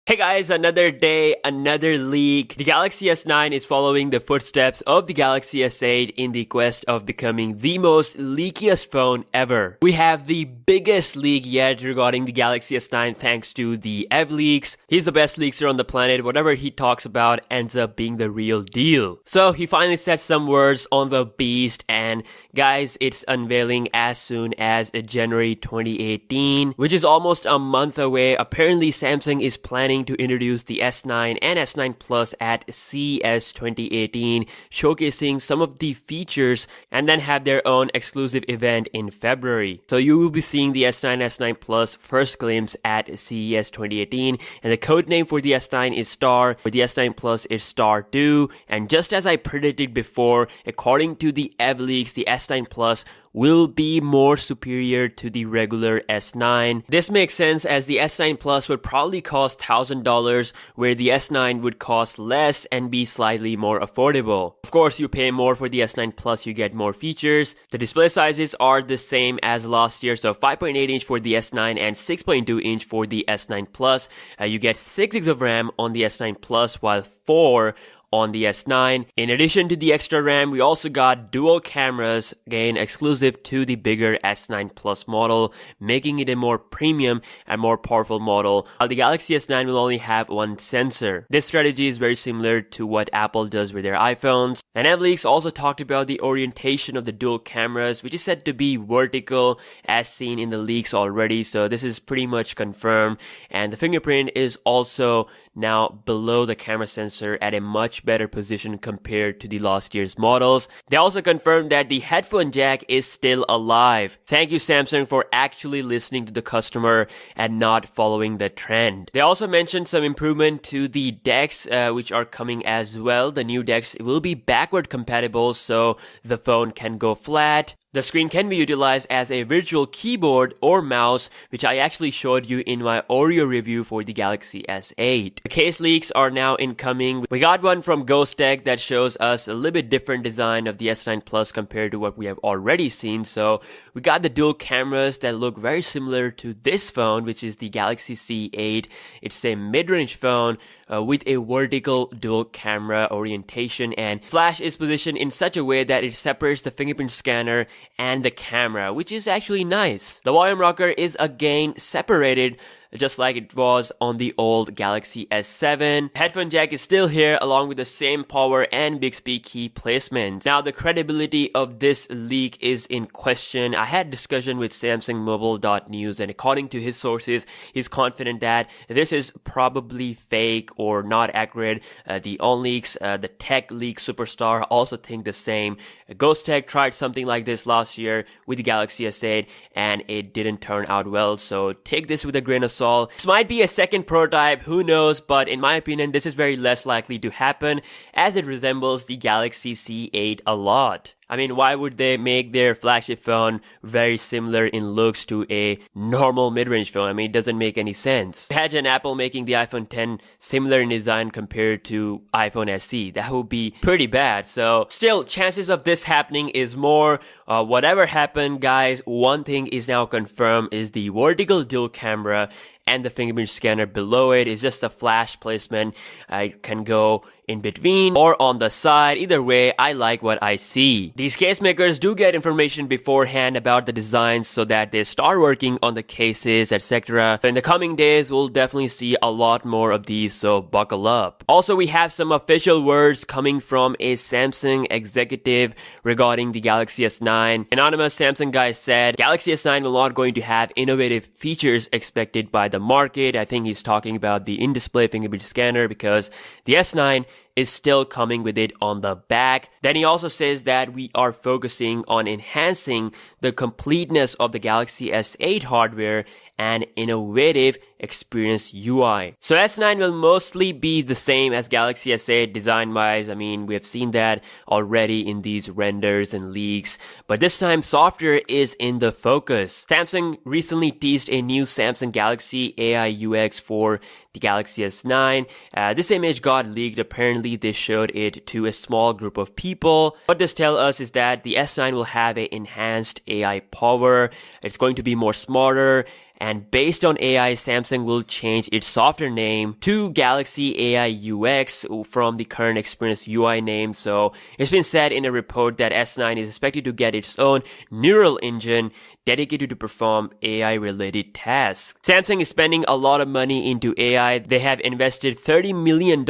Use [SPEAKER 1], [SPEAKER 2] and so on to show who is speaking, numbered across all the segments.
[SPEAKER 1] Hey guys, another day, another leak. The Galaxy S9 is following the footsteps of the Galaxy S8 in the quest of becoming the most leakiest phone ever. We have the biggest leak yet regarding the Galaxy S9 thanks to the Ev Leaks. He's the best leakster on the planet. Whatever he talks about ends up being the real deal. So he finally said some words on the beast, and guys, it's unveiling as soon as January 2018, which is almost a month away. Apparently Samsung is planning to introduce the S9 and S9 Plus at CES 2018, showcasing some of the features and then have their own exclusive event in February. So you will be seeing the S9, S9 Plus first glimpse at CES 2018, and the code name for the S9 is Star, for the S9 Plus is Star 2, and just as I predicted before, according to the Ev Leaks, the S9 Plus will be more superior to the regular S9. This makes sense as the S9 Plus would probably cost $1,000 where the S9 would cost less and be slightly more affordable. Of course, you pay more for the S9 Plus, you get more features. The display sizes are the same as last year, so 5.8 inch for the S9 and 6.2 inch for the S9 Plus. You get 6 GB of RAM on the S9 Plus while 4 on the S9. In addition to the extra RAM, we also got dual cameras, again exclusive to the bigger S9 Plus model, making it a more premium and more powerful model. While the Galaxy S9 will only have one sensor. This strategy is very similar to what Apple does with their iPhones. And Ev Leaks also talked about the orientation of the dual cameras, which is said to be vertical as seen in the leaks already, so this is pretty much confirmed. And the fingerprint is also now below the camera sensor at a much better position compared to the last year's models. They also confirmed that the headphone jack is still alive. Thank you Samsung for actually listening to the customer and not following the trend. They also mentioned some improvement to the decks which are coming as well. The new decks will be backward compatible so the phone can go flat. The screen can be utilized as a virtual keyboard or mouse, which I actually showed you in my Oreo review for the Galaxy S8. The case leaks are now incoming. We got one from Ghost Tech that shows us a little bit different design of the S9 Plus compared to what we have already seen. So we got the dual cameras that look very similar to this phone, which is the Galaxy C8. It's a mid-range phone with a vertical dual camera orientation, and flash is positioned in such a way that it separates the fingerprint scanner and the camera, which is actually nice. The volume rocker is again separated just like it was on the old Galaxy S7. Headphone jack is still here along with the same power and Bixby key placement. Now the credibility of this leak is in question. I had discussion with SamsungMobile.news, and according to his sources, he's confident that this is probably fake or not accurate. The OnLeaks, the tech leak superstar also think the same. Ghost Tech tried something like this last year with the Galaxy S8 and it didn't turn out well, so take this with a grain of salt. This might be a second prototype, who knows, but in my opinion this is very less likely to happen as it resembles the Galaxy C8 a lot. I mean, why would they make their flagship phone very similar in looks to a normal mid-range phone? I mean, it doesn't make any sense. Imagine Apple making the iPhone X similar in design compared to iPhone SE. That would be pretty bad. So still, chances of this happening is more. Whatever happened, guys, one thing is now confirmed is the vertical dual camera and the fingerprint scanner below it is just a flash placement. I can go in between or on the side. Either way, I like what I see. These case makers do get information beforehand about the designs so that they start working on the cases, etc. In the coming days, we'll definitely see a lot more of these, so buckle up. Also, we have some official words coming from a Samsung executive regarding the Galaxy S9. Anonymous Samsung guy said, Galaxy S9 will not going to have innovative features expected by the market. I think he's talking about the in-display fingerprint scanner because the S9 is still coming with it on the back. Then he also says that we are focusing on enhancing the completeness of the Galaxy S8 hardware and innovative experience UI. So S9 will mostly be the same as Galaxy S8 design-wise. I mean, we have seen that already in these renders and leaks, but this time software is in the focus. Samsung recently teased a new Samsung Galaxy AI UX for the Galaxy S9. This image got leaked. Apparently, they showed it to a small group of people. What this tells us is that the S9 will have an enhanced AI power. It's going to be more smarter And based on AI, Samsung will change its software name to Galaxy AI UX from the current Experience UI name. So it's been said in a report that S9 is expected to get its own neural engine dedicated to perform AI-related tasks. Samsung is spending a lot of money into AI. They have invested $30 million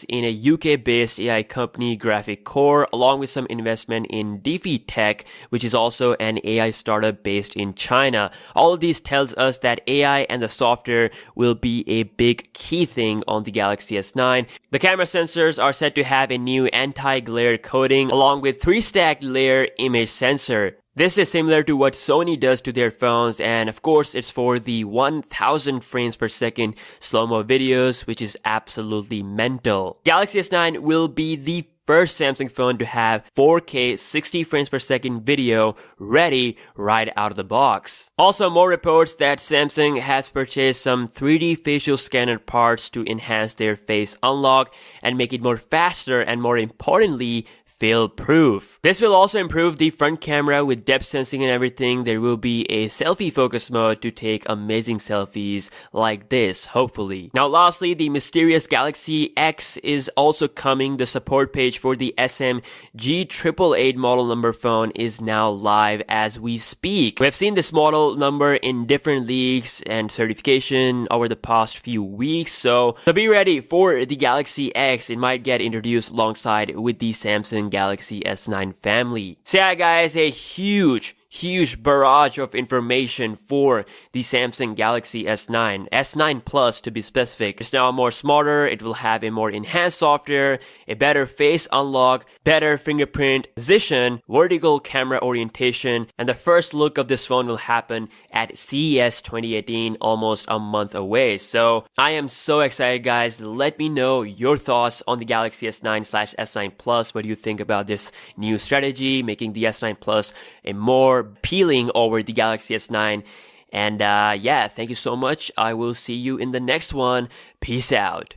[SPEAKER 1] in a UK-based AI company, Graphic Core, along with some investment in DeFi Tech, which is also an AI startup based in China. All of these tells us that AI and the software will be a big key thing on the Galaxy S9. The camera sensors are said to have a new anti-glare coating along with 3-stacked layer image sensor. This is similar to what Sony does to their phones, and of course it's for the 1000 frames per second slow-mo videos, which is absolutely mental. Galaxy S9 will be the first Samsung phone to have 4K 60 frames per second video ready right out of the box. Also, more reports that Samsung has purchased some 3D facial scanner parts to enhance their face unlock and make it more faster and, more importantly, fail-proof. This will also improve the front camera with depth sensing and everything. There will be a selfie focus mode to take amazing selfies like this, hopefully. Now lastly, the mysterious Galaxy X is also coming. The support page for the SMG888 model number phone is now live as we speak. We have seen this model number in different leaks and certification over the past few weeks, so be ready for the Galaxy X. It might get introduced alongside with the Samsung Galaxy S9 family. So yeah guys, a huge barrage of information for the Samsung Galaxy S9 Plus to be specific. It's now more smarter, it will have a more enhanced software, a better face unlock, better fingerprint position, vertical camera orientation, and the first look of this phone will happen at CES 2018, almost a month away. So I am so excited guys. Let me know your thoughts on the Galaxy S9/S9 Plus. What do you think about this new strategy, making the S9 Plus a more appealing over the Galaxy S9? And yeah, thank you so much. I will see you in the next one. Peace out.